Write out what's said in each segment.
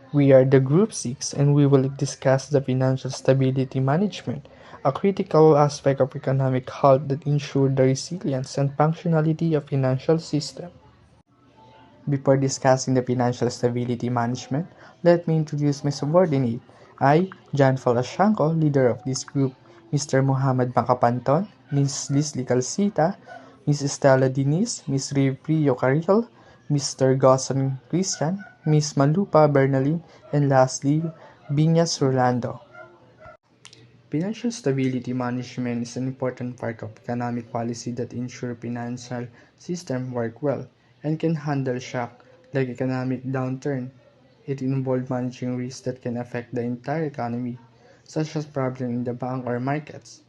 We are the Group 6 and we will discuss the financial stability management, a critical aspect of economic health that ensures the resilience and functionality of financial system. Before discussing the financial stability management, let me introduce my subordinate. I, John Falashanko, leader of this group, Mr. Muhammad Makapanton, Ms. Leslie Calcita, Ms. Estela Diniz, Ms. Rio Caril, Mr. Gosson Christian, Ms. Malupa Bernalin, and lastly, Binyas Rolando. Financial stability management is an important part of economic policy that ensure financial system work well and can handle shock like economic downturn. It involves managing risks that can affect the entire economy, such as problems in the bank or markets.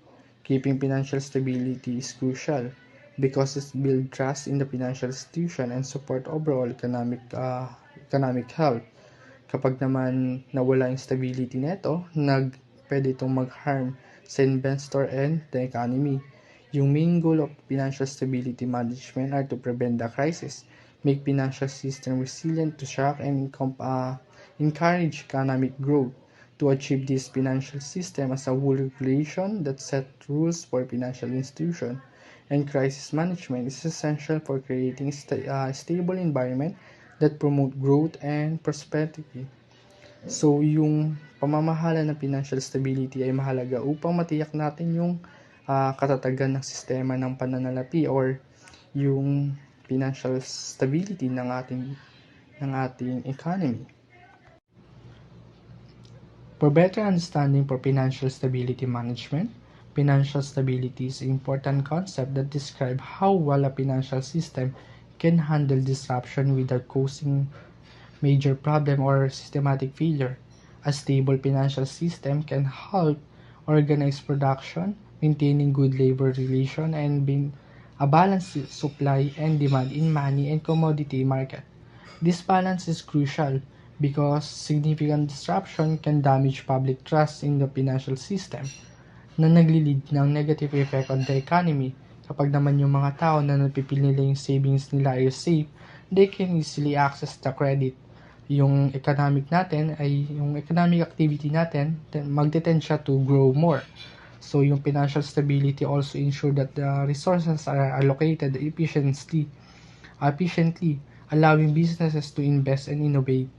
Keeping financial stability is crucial because it builds trust in the financial institution and support overall economic health. Kapag naman nawala yung stability nito, pwede itong mag-harm sa investor and the economy. Yung main goal of financial stability management are to prevent the crisis, make financial system resilient to shock, and encourage economic growth. To achieve this financial system as a whole regulation that set rules for financial institution and crisis management is essential for creating a stable environment that promote growth and prosperity. So, yung pamamahala ng financial stability ay mahalaga upang matiyak natin yung katatagan ng sistema ng pananalapi or yung financial stability ng ating economy. For better understanding for financial stability management, financial stability is an important concept that describes how well a financial system can handle disruption without causing major problem or systematic failure. A stable financial system can help organize production, maintaining good labor relation, and being a balanced supply and demand in money and commodity market. This balance is crucial because significant disruption can damage public trust in the financial system na nagli-lead ng negative effect on the economy. Kapag naman yung mga tao na napipili nila yung savings nila is safe, they can easily access the credit. Yung economic activity natin, magte-tend siya to grow more. So, yung financial stability also ensure that the resources are allocated efficiently, allowing businesses to invest and innovate.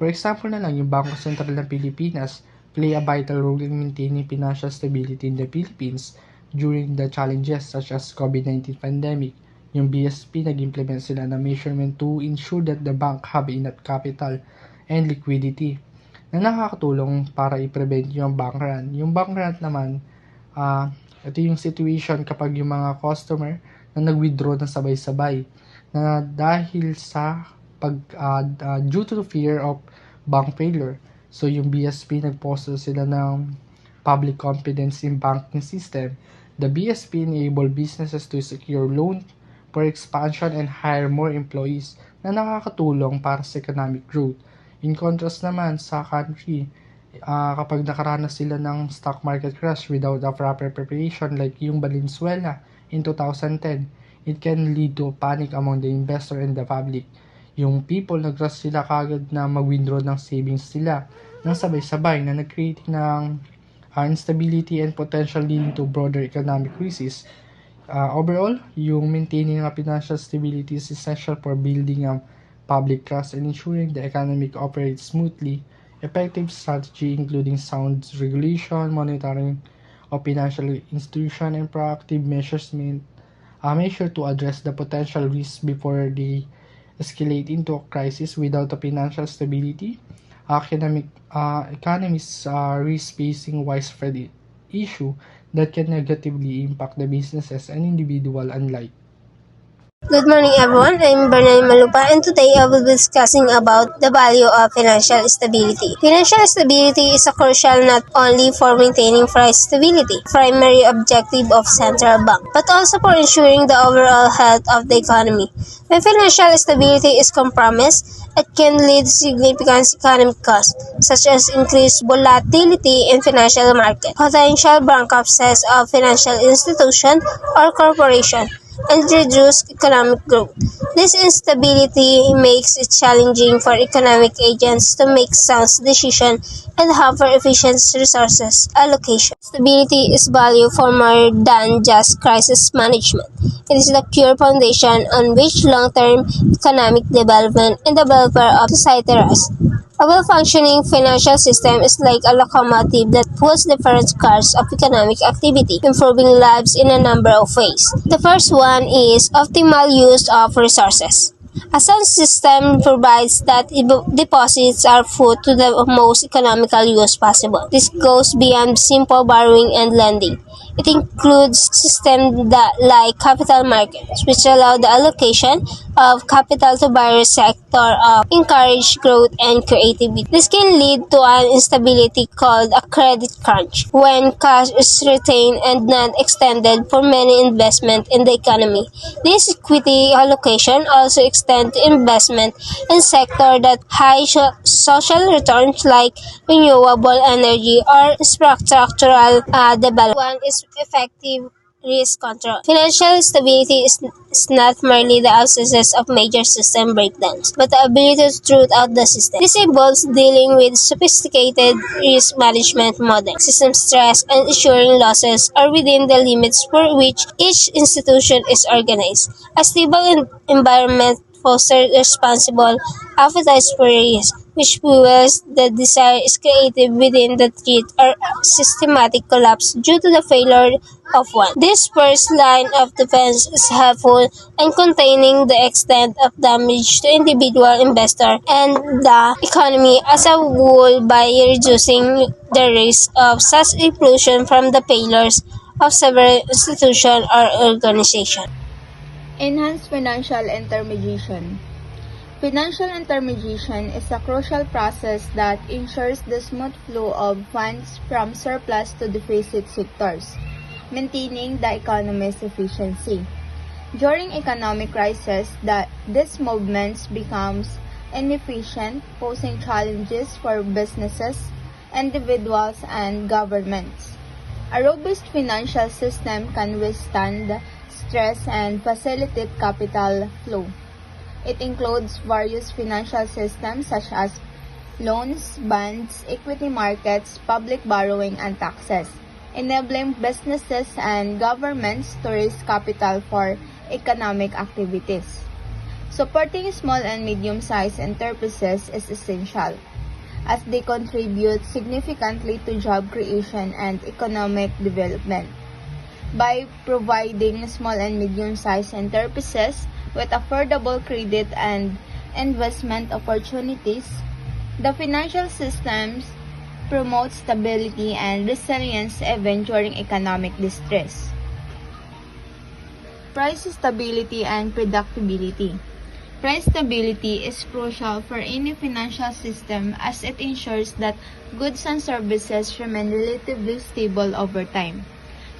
For example na lang, yung Bangko Sentral ng Pilipinas play a vital role in maintaining financial stability in the Philippines during the challenges such as COVID-19 pandemic. Yung BSP, nag-implement sila ng measurement to ensure that the bank have enough capital and liquidity na nakakatulong para i-prevent yung bank run. Yung bank run naman, ito yung situation kapag yung mga customer na nag-withdraw ng sabay-sabay na dahil sa due to the fear of bank failure. So yung BSP nag-foster sila ng public confidence in banking system. The BSP enable businesses to secure loan for expansion and hire more employees na nakakatulong para sa economic growth. In contrast naman sa country, kapag nakaranas sila ng stock market crash without a proper preparation like yung Valenzuela in 2010, it can lead to panic among the investor and the public. Yung people, nag-rush sila kagad na mag-withdraw ng savings nila ng sabay-sabay na nag-create ng instability and potential leading to broader economic crisis. Overall, yung maintaining a financial stability is essential for building a public trust and ensuring the economic operates smoothly. Effective strategy including sound regulation, monitoring of financial institution, and proactive measures measure to address the potential risks before they escalate into a crisis. Without a financial stability, economies risk facing widespread issue that can negatively impact the businesses and individual alike. Good morning everyone, I'm Bernal Malupa and today I will be discussing about the value of financial stability. Financial stability is a crucial not only for maintaining price stability, primary objective of central bank, but also for ensuring the overall health of the economy. When financial stability is compromised, it can lead to significant economic costs, such as increased volatility in financial market, potential bankruptcies of financial institution or corporation, and reduce economic growth. This instability makes it challenging for economic agents to make sound decisions and have for efficient resources allocation. Stability is value for more than just crisis management. It is the pure foundation on which long-term economic development and the welfare of society rests. A well-functioning financial system is like a locomotive that pulls different cars of economic activity, improving lives in a number of ways. The first one is optimal use of resources. A sound system provides that deposits are put to the most economical use possible. This goes beyond simple borrowing and lending. It includes systems like capital markets, which allow the allocation of capital to various sectors encourage growth and creativity. This can lead to an instability called a credit crunch, when cash is retained and not extended for many investment in the economy. This equity allocation also extends to investment in sectors that high social returns like renewable energy or structural development. One is effective risk control. Financial stability is not merely the absence of major system breakdowns, but the ability to root out the system. This involves dealing with sophisticated risk management models, system stress, and ensuring losses are within the limits for which each institution is organized. A stable environment fosters responsible appetite for risk, which fuels the desire is created within the threat or systematic collapse due to the failure of one. This first line of defense is helpful in containing the extent of damage to individual investor and the economy as a whole by reducing the risk of such implosion from the failures of several institutions or organizations. Enhanced financial intermediation. Financial intermediation is a crucial process that ensures the smooth flow of funds from surplus to deficit sectors, maintaining the economy's efficiency. During economic crisis, these movements becomes inefficient, posing challenges for businesses, individuals, and governments. A robust financial system can withstand stress and facilitate capital flow. It includes various financial systems such as loans, bonds, equity markets, public borrowing, and taxes, enabling businesses and governments to raise capital for economic activities. Supporting small and medium-sized enterprises is essential, as they contribute significantly to job creation and economic development. By providing small and medium-sized enterprises with affordable credit and investment opportunities, the financial systems promote stability and resilience even during economic distress. Price stability and predictability. Price stability is crucial for any financial system as it ensures that goods and services remain relatively stable over time.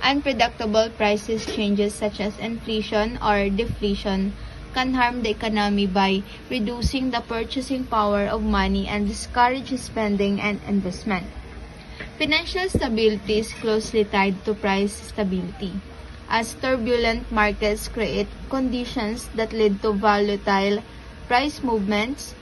Unpredictable prices changes such as inflation or deflation can harm the economy by reducing the purchasing power of money and discourage spending and investment. Financial stability is closely tied to price stability, as turbulent markets create conditions that lead to volatile price movements,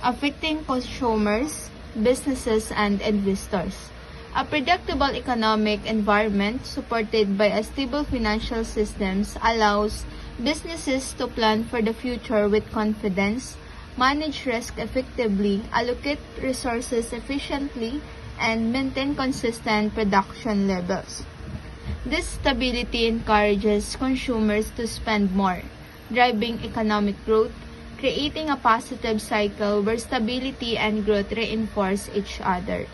affecting consumers, businesses, and investors. A predictable economic environment supported by a stable financial systems allows businesses to plan for the future with confidence, manage risk effectively, allocate resources efficiently, and maintain consistent production levels. This stability encourages consumers to spend more, driving economic growth, creating a positive cycle where stability and growth reinforce each other.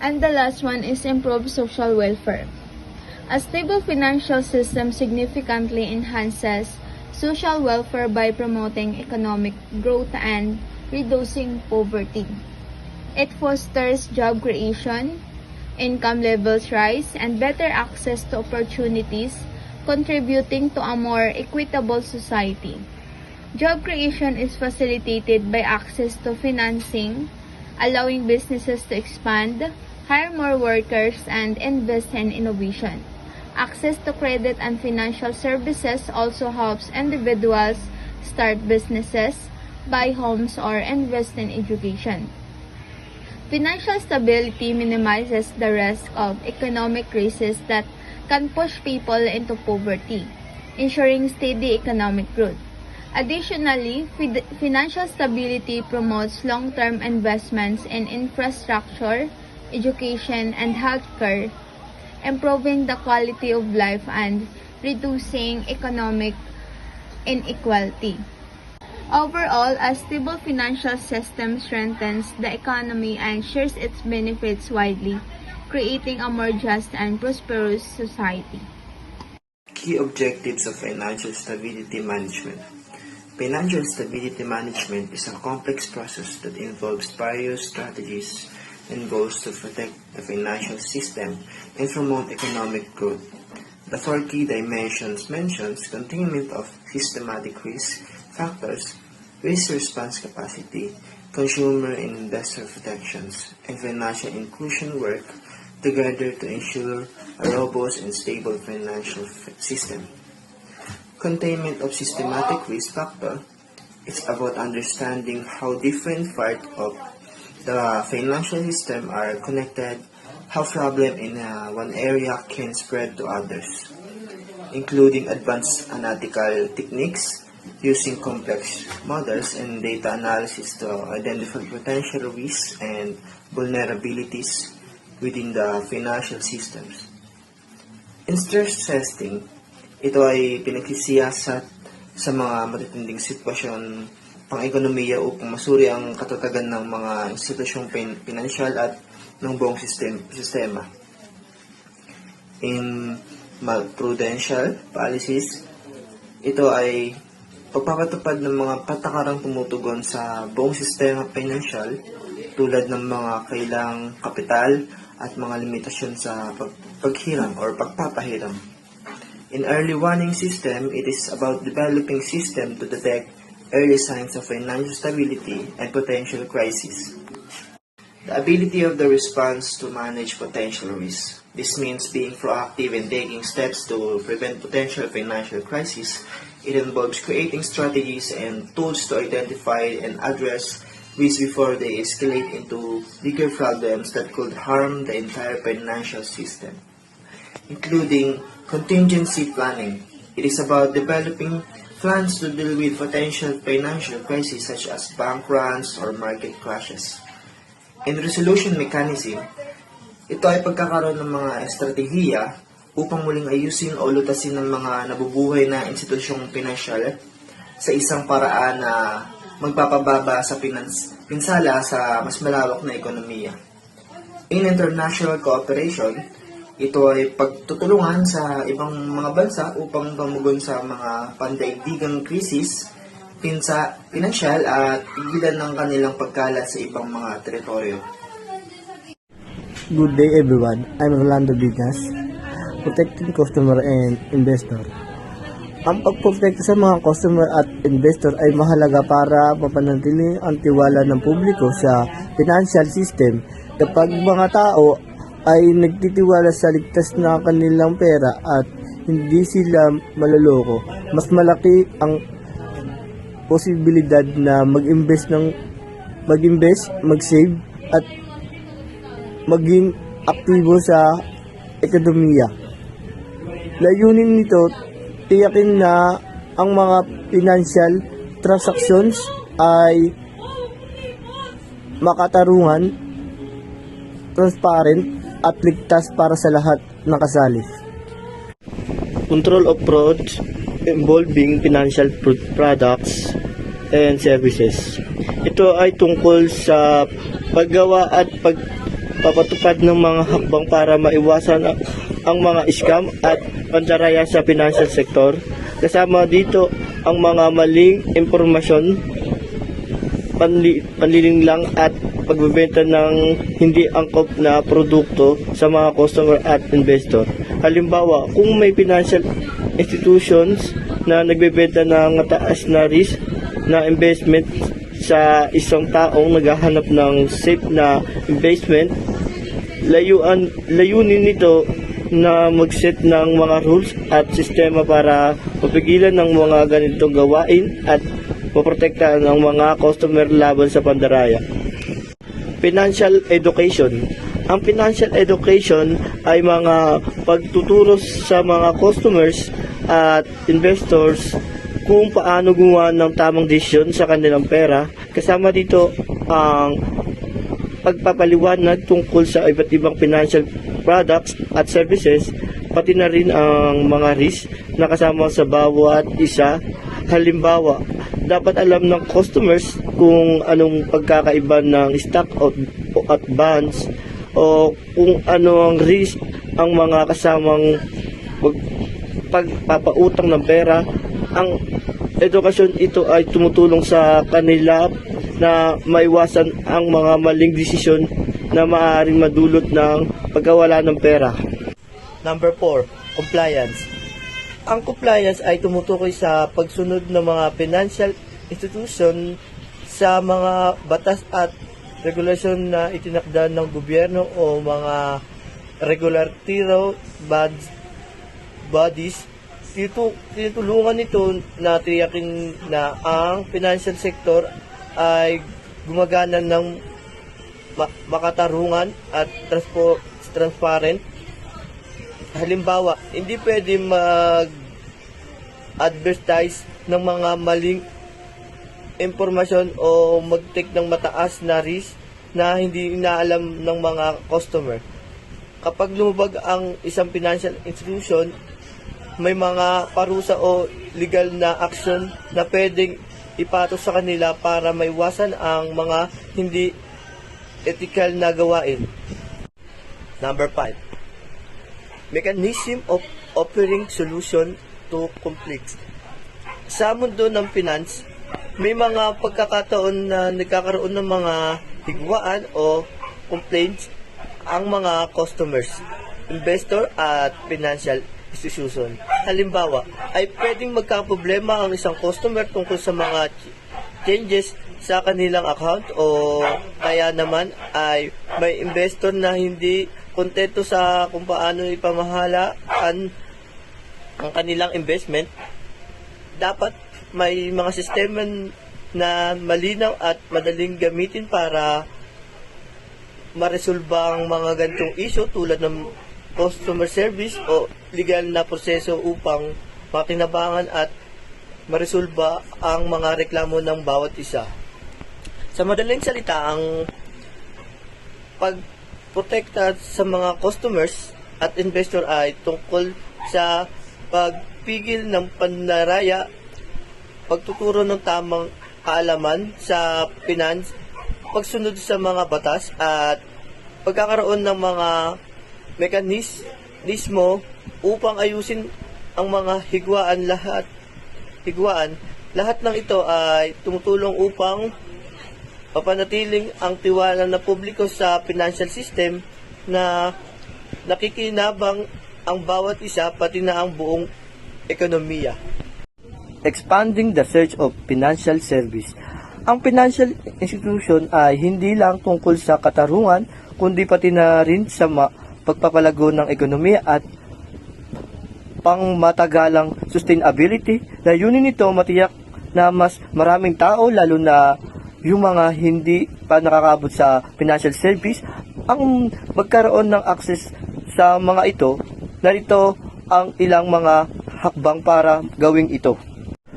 And the last one is improve social welfare. A stable financial system significantly enhances social welfare by promoting economic growth and reducing poverty. It fosters job creation, income levels rise, and better access to opportunities, contributing to a more equitable society. Job creation is facilitated by access to financing, allowing businesses to expand, hire more workers, and invest in innovation. Access to credit and financial services also helps individuals start businesses, buy homes, or invest in education. Financial stability minimizes the risk of economic crises that can push people into poverty, ensuring steady economic growth. Additionally, financial stability promotes long-term investments in infrastructure, education, and healthcare, improving the quality of life and reducing economic inequality. Overall, a stable financial system strengthens the economy and shares its benefits widely, creating a more just and prosperous society. Key objectives of financial stability management. Financial stability management is a complex process that involves various strategies and goals to protect the financial system and promote economic growth. The four key dimensions mentions containment of systematic risk factors, risk response capacity, consumer and investor protections, and financial inclusion work together to ensure a robust and stable financial system. Containment of systematic risk factor is about understanding how different parts of the financial system are connected, how problems in one area can spread to others, including advanced analytical techniques using complex models and data analysis to identify potential risks and vulnerabilities within the financial systems. In stress testing, ito ay pinagsisiyasat sa mga matitinding sitwasyon pang-ekonomiya upang masuri ang katatagan ng mga institusyong pinansyal at ng buong sistema. In prudential policies, ito ay pagpapatupad ng mga patakarang tumutugon sa buong sistema pinansyal tulad ng mga kailang kapital at mga limitasyon sa paghiram or pagpapahiram. In early warning system, it is about developing system to detect early signs of financial stability and potential crisis. The ability of the response to manage potential risks. This means being proactive and taking steps to prevent potential financial crisis. It involves creating strategies and tools to identify and address risks before they escalate into bigger problems that could harm the entire financial system, including contingency planning. It is about developing plans to deal with potential financial crises such as bank runs or market crashes. In resolution mechanism, ito ay pagkakaroon ng mga estratehiya upang muling ayusin o lutasin ng mga nabubuhay na institusyong pinansyal sa isang paraan na magpapababa sa pinsala sa mas malawak na ekonomiya. In international cooperation, ito ay pagtutulungan sa ibang mga bansa upang tumugon sa mga pandaigdigang krisis, pinansyal at pigilan ng kanilang pagkalat sa ibang mga teritoryo. Good day everyone, I'm Rolando Bigas, protecting customer and investor. Ang pagprotekta sa mga customer at investor ay mahalaga para mapanatili ang tiwala ng publiko sa financial system. Kapag mga tao ay nagtitiwala sa ligtas na kanilang pera at hindi sila maloloko, mas malaki ang posibilidad na mag-invest, mag-save at maging aktibo sa ekonomiya. Layunin nito, tiyakin na ang mga financial transactions ay makatarungan, transparent at ligtas para sa lahat ng kasali. Control of fraud involving financial products and services. Ito ay tungkol sa paggawa at pagpapatupad ng mga hakbang para maiwasan ang mga scam at pandaraya sa financial sector. Kasama dito ang mga maling impormasyon, panlilinlang at pagbebenta ng hindi angkop na produkto sa mga customer at investor. Halimbawa, kung may financial institutions na nagbebenta ng mataas na risk na investment sa isang taong naghahanap ng safe na investment, layunin nito na mag-set ng mga rules at sistema para mapigilan ng mga ganitong gawain at poprotektahan ang mga customer laban sa pandaraya. Financial education. Ang financial education ay mga pagtuturo sa mga customers at investors kung paano gumawa ng tamang desisyon sa kanilang pera. Kasama dito ang pagpapaliwanag tungkol sa iba't ibang financial products at services, pati na rin ang mga risk na kasama sa bawat isa. Halimbawa, dapat alam ng customers kung anong pagkakaiba ng stock at bonds o kung ano ang risk ang mga kasamang pagpapautang ng pera. Ang edukasyon ito ay tumutulong sa kanila na maiwasan ang mga maling desisyon na maaaring madulot ng pagkawala ng pera. Number 4, compliance. Ang compliance ay tumutukoy sa pagsunod ng mga financial institution sa mga batas at regulasyon na itinakda ng gobyerno o mga regulatory bodies. Tinutulungan nito na tiyakin na ang financial sector ay gumagana ng makatarungan at transparent. Halimbawa, hindi pwede mag-advertise ng mga maling impormasyon o mag-take ng mataas na risk na hindi inaalam ng mga customer. Kapag lumabag ang isang financial institution, may mga parusa o legal na action na pwedeng ipatos sa kanila para maiwasan ang mga hindi ethical na gawain. Number 5. Mechanism of offering solution to conflicts. Sa mundo ng finance, may mga pagkakataon na nagkakaroon ng mga higwaan o complaints ang mga customers, investor at financial institution. Halimbawa, ay pwedeng magkaproblema ang isang customer tungkol sa mga changes sa kanilang account o kaya naman ay may investor na hindi kontento sa kung paano ipamahalaan ang kanilang investment. Dapat may mga sistema na malinaw at madaling gamitin para maresolba ang mga ganitong issue tulad ng customer service o legal na proseso upang makinabangan at maresolba ang mga reklamo ng bawat isa. Sa madaling salita, ang pagprotekta sa mga customers at investor ay tungkol sa pagpigil ng pandaraya, pagtuturo ng tamang kaalaman sa finance, pagsunod sa mga batas at pagkakaroon ng mga mekanismo upang ayusin ang mga higwaan. Lahat ng ito ay tumutulong upang mapanatiling ang tiwala ng publiko sa financial system na nakikinabang ang bawat isa pati na ang buong ekonomiya. Expanding the search of financial service. Ang financial institution ay hindi lang tungkol sa katarungan, kundi pati na rin sa pagpapalago ng ekonomiya at pangmatagalang sustainability. Layunin nito matiyak na mas maraming tao, lalo na yung mga hindi pa nakakabot sa financial service, ang magkaroon ng access sa mga ito. Narito ang ilang mga hakbang para gawing ito.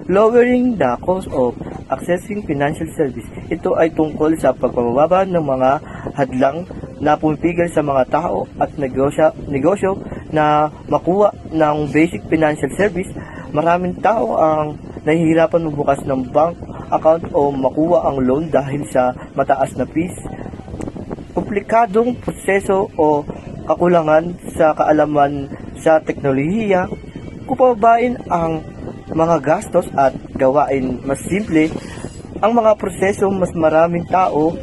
Lowering the cost of accessing financial service. Ito ay tungkol sa pagpapababa ng mga hadlang na pumipigil sa mga tao at negosyo na makuha ng basic financial service. Maraming tao ang nahihirapan magbukas ng bank account o makuha ang loan dahil sa mataas na fees, komplikadong proseso o kakulangan sa kaalaman sa teknolohiya. Kupabain ang mga gastos at gawain mas simple ang mga proseso, mas maraming tao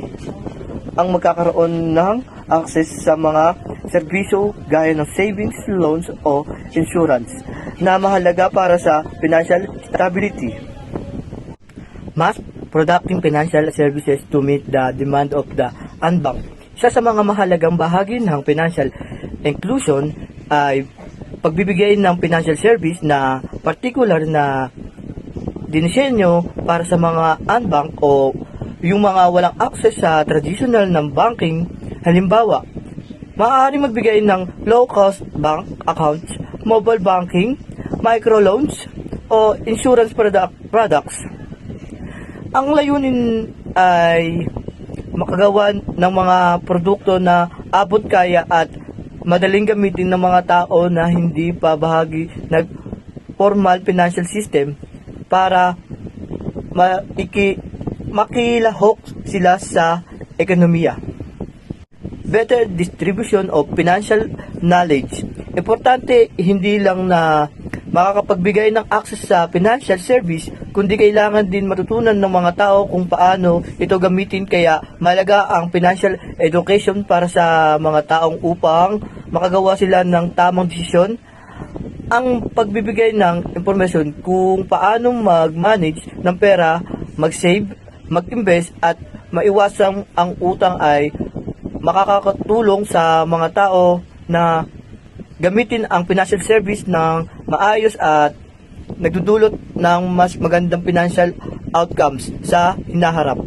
ang magkakaroon ng access sa mga serbisyo gaya ng savings, loans o insurance na mahalaga para sa financial stability. Mass productive financial services to meet the demand of the unbanked. Isa sa mga mahalagang bahagi ng financial inclusion ay pagbibigay ng financial service na particular na dinisenyo para sa mga unbank o yung mga walang access sa traditional ng banking. Halimbawa, maaaring magbigay ng low-cost bank accounts, mobile banking, microloans, o insurance products. Ang layunin ay makagawa ng mga produkto na abot kaya at madaling gamitin ng mga tao na hindi pa bahagi ng formal financial system para makilahok sila sa ekonomiya. Better distribution of financial knowledge. Importante hindi lang na makakapagbigay ng access sa financial service, kundi kailangan din matutunan ng mga tao kung paano ito gamitin. Kaya mahalaga ang financial education para sa mga taong upang makagawa sila ng tamang desisyon. Ang pagbibigay ng impormasyon kung paano mag-manage ng pera, mag-save, mag-invest at maiwasang ang utang ay makakatulong sa mga tao na gamitin ang financial service ng maayos at nagdudulot ng mas magandang financial outcomes sa hinaharap.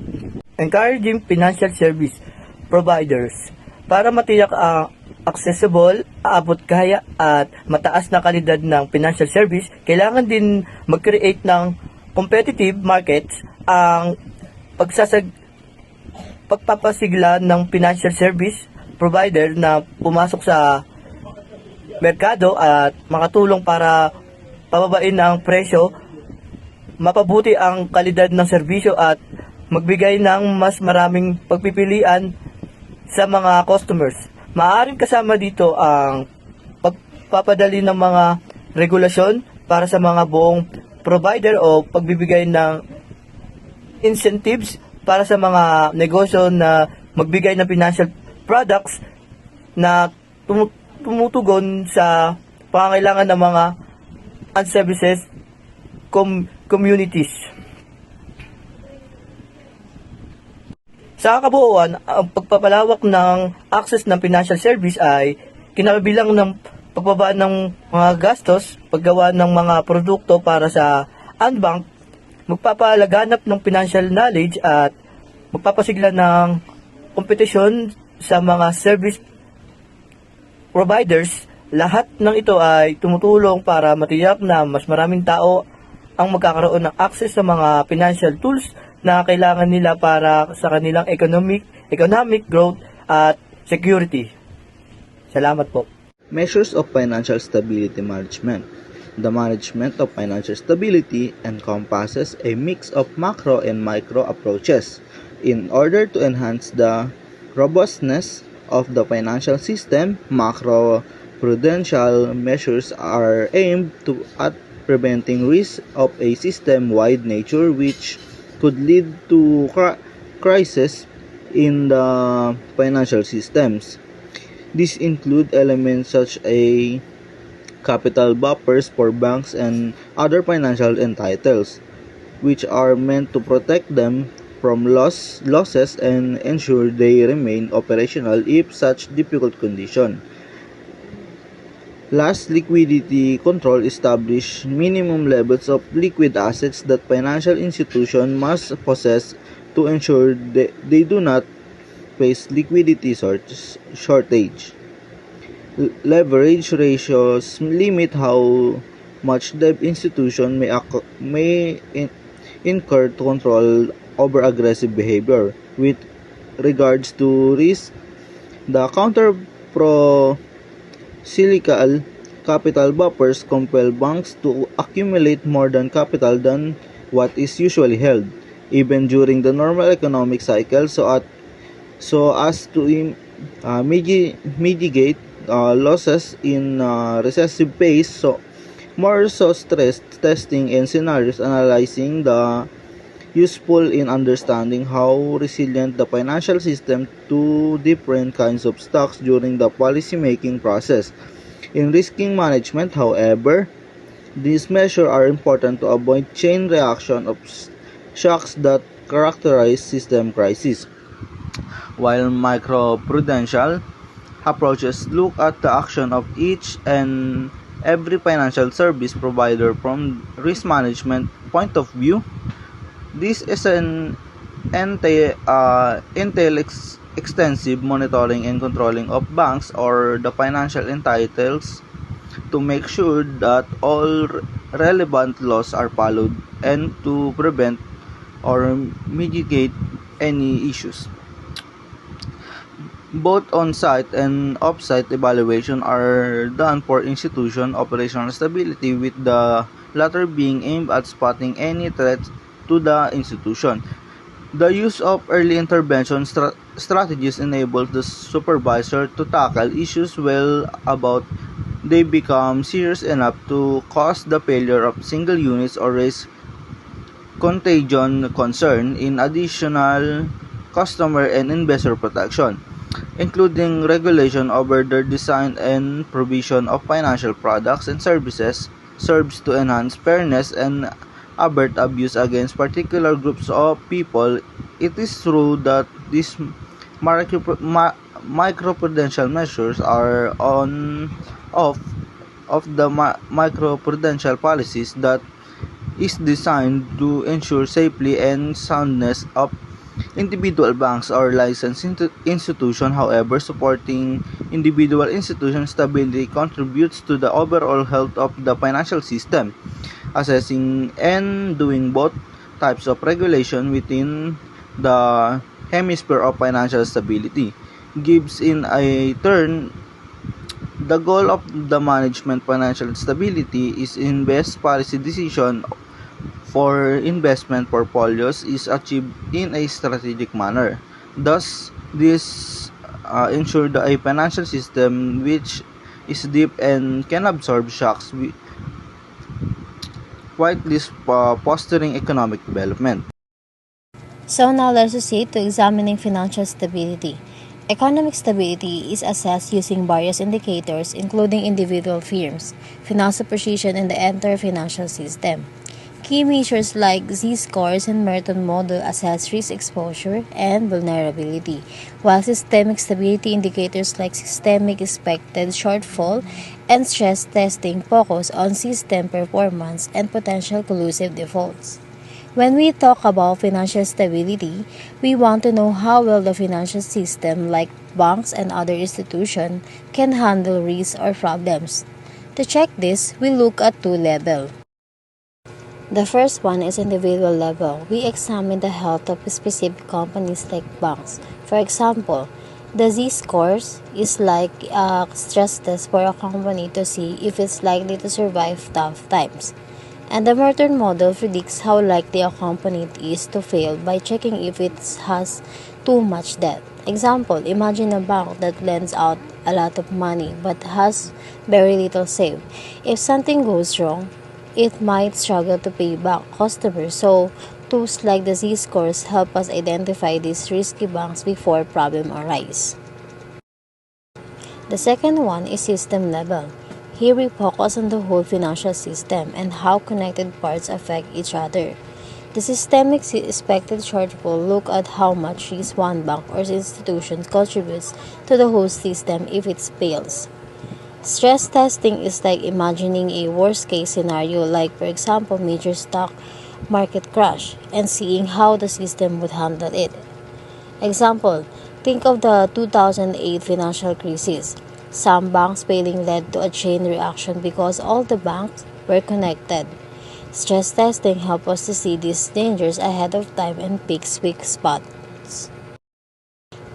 Encouraging financial service providers para matiyak ang accessible, aabot kaya at mataas na kalidad ng financial service. Kailangan din mag-create ng competitive markets. Ang pagpapasigla ng financial service provider na pumasok sa merkado at makatulong para pababain ang presyo, mapabuti ang kalidad ng serbisyo at magbigay ng mas maraming pagpipilian sa mga customers. Maaaring kasama dito ang pagpapadali ng mga regulasyon para sa mga buong provider o pagbibigay ng incentives para sa mga negosyo na magbigay ng financial products na tumutugon sa pangangailangan ng mga unserviced communities. Sa kabuuan, ang pagpapalawak ng access ng financial service ay kinabibilang ng pagbaba ng mga gastos, paggawa ng mga produkto para sa unbank, magpapalaganap ng financial knowledge at magpapasigla ng kompetisyon sa mga service providers. Lahat ng ito ay tumutulong para matiyak na mas maraming tao ang magkakaroon ng access sa mga financial tools na kailangan nila para sa kanilang economic growth at security. Salamat po. Measures of financial stability management. The management of financial stability encompasses a mix of macro and micro approaches in order to enhance the robustness of the financial system. Macro-prudential measures are aimed at preventing risks of a system-wide nature which could lead to crisis in the financial systems. These include elements such as capital buffers for banks and other financial entities, which are meant to protect them from losses and ensure they remain operational if such difficult condition. Last, liquidity control establish minimum levels of liquid assets that financial institutions must possess to ensure they do not face liquidity shortage. Leverage ratios limit how much debt institution may incur to control over aggressive behavior. With regards to risk, the counter-cyclical capital buffers compel banks to accumulate more than capital than what is usually held, even during the normal economic cycle, so as to mitigate losses in recessive phase. Stress testing and scenarios analyzing the useful in understanding how resilient the financial system to different kinds of shocks during the policy-making process. In risk management, however, these measures are important to avoid chain reaction of shocks that characterize system crises. While microprudential approaches look at the action of each and every financial service provider from risk management point of view. This is an entails extensive monitoring and controlling of banks or the financial entities to make sure that all relevant laws are followed and to prevent or mitigate any issues. Both on-site and off-site evaluation are done for institution operational stability, with the latter being aimed at spotting any threats to the institution. The use of early intervention strategies enables the supervisor to tackle issues well about they become serious enough to cause the failure of single units or raise contagion concern. In additional customer and investor protection, including regulation over the design and provision of financial products and services, serves to enhance fairness and avert abuse against particular groups of people. It is true that these microprudential measures are on of the microprudential policies that is designed to ensure safety and soundness of individual banks or licensed institution. However, supporting individual institution stability contributes to the overall health of the financial system. Assessing and doing both types of regulation within the hemisphere of financial stability gives in a turn the goal of the management financial stability is invest policy decision for investment portfolios is achieved in a strategic manner. Thus, this ensure that a financial system which is deep and can absorb shocks quietly fostering economic development. So now let's proceed to examining financial stability. Economic stability is assessed using various indicators including individual firms, financial position, and the entire financial system. Key measures like Z-scores and Merton model assess risk exposure and vulnerability, while systemic stability indicators like systemic expected shortfall and stress testing focus on system performance and potential collusive defaults. When we talk about financial stability, we want to know how well the financial system, like banks and other institutions, can handle risks or problems. To check this, we look at two levels. The first one is individual level. We examine the health of specific companies like banks. For example, the Z-scores is like a stress test for a company to see if it's likely to survive tough times. And the Merton model predicts how likely a company is to fail by checking if it has too much debt. Example, imagine a bank that lends out a lot of money but has very little saved. If something goes wrong, it might struggle to pay back customers. So, tools like the Z-scores help us identify these risky banks before problems arise. The second one is system level. Here we focus on the whole financial system and how connected parts affect each other. The systemic expected shortfall look at how much risk one bank or institution contributes to the whole system if it fails. Stress testing is like imagining a worst case scenario, like for example major stock market crash, and seeing how the system would handle it. Example, think of the 2008 financial crisis. Some banks failing led to a chain reaction because all the banks were connected. Stress testing helps us to see these dangers ahead of time and pick weak spots.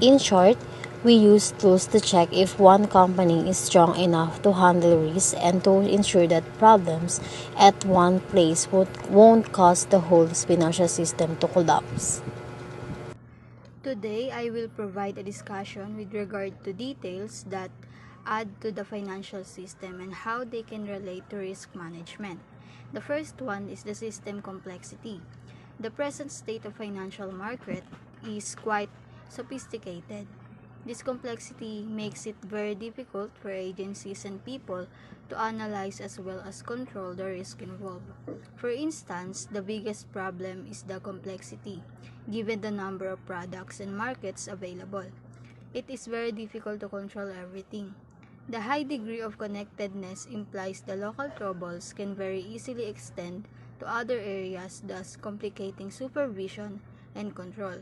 In short, we use tools to check if one company is strong enough to handle risk and to ensure that problems at one place won't cause the whole financial system to collapse. Today, I will provide a discussion with regard to details that add to the financial system and how they can relate to risk management. The first one is the system complexity. The present state of financial market is quite sophisticated. This complexity makes it very difficult for agencies and people to analyze as well as control the risk involved. For instance, the biggest problem is the complexity, given the number of products and markets available. it is very difficult to control everything. The high degree of connectedness implies the local troubles can very easily extend to other areas, thus complicating supervision and control.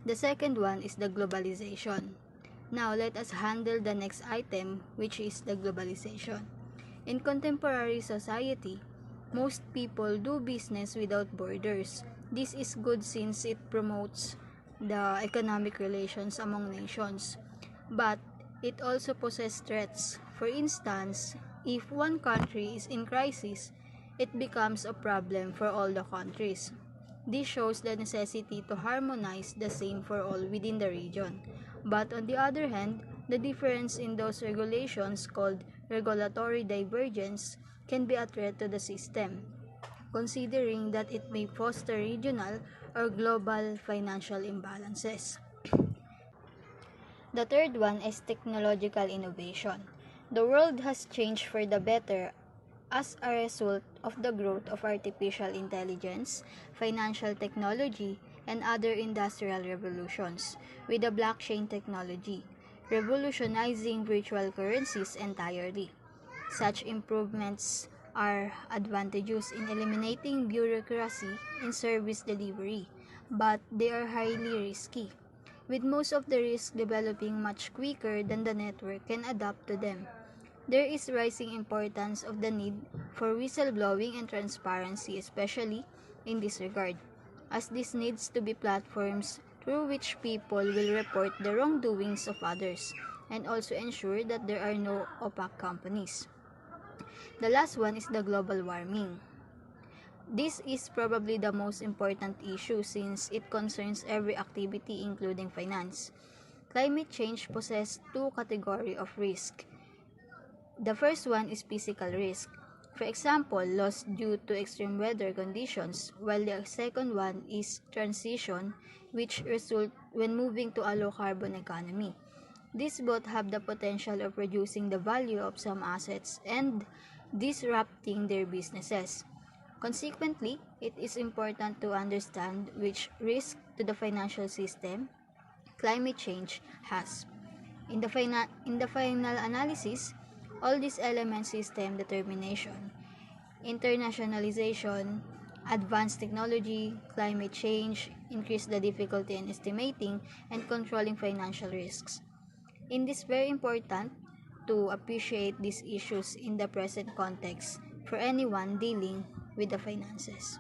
The second one is the globalization. Now let us handle the next item, which is the globalization. In contemporary society, most people do business without borders. This is good since it promotes the economic relations among nations. But it also poses threats. For instance, if one country is in crisis, it becomes a problem for all the countries. This shows the necessity to harmonize the same for all within the region. But on the other hand, the difference in those regulations called regulatory divergence can be a threat to the system, considering that it may foster regional or global financial imbalances. The third one is technological innovation. The world has changed for the better as a result of the growth of artificial intelligence, financial technology, and other industrial revolutions, with the blockchain technology, revolutionizing virtual currencies entirely. Such improvements are advantageous in eliminating bureaucracy in service delivery, but they are highly risky, with most of the risk developing much quicker than the network can adapt to them. There is rising importance of the need for whistleblowing and transparency, especially in this regard, as this needs to be platforms through which people will report the wrongdoings of others and also ensure that there are no opaque companies. The last one is the global warming. This is probably the most important issue since it concerns every activity including finance. Climate change possesses two categories of risk. The first one is physical risk. For example, loss due to extreme weather conditions, while the second one is transition, which results when moving to a low-carbon economy. These both have the potential of reducing the value of some assets and disrupting their businesses. Consequently, it is important to understand which risk to the financial system climate change has. In the final analysis, all these elements system determination, internationalization, advanced technology, climate change increase the difficulty in estimating and controlling financial risks. It is very important to appreciate these issues in the present context for anyone dealing with the finances.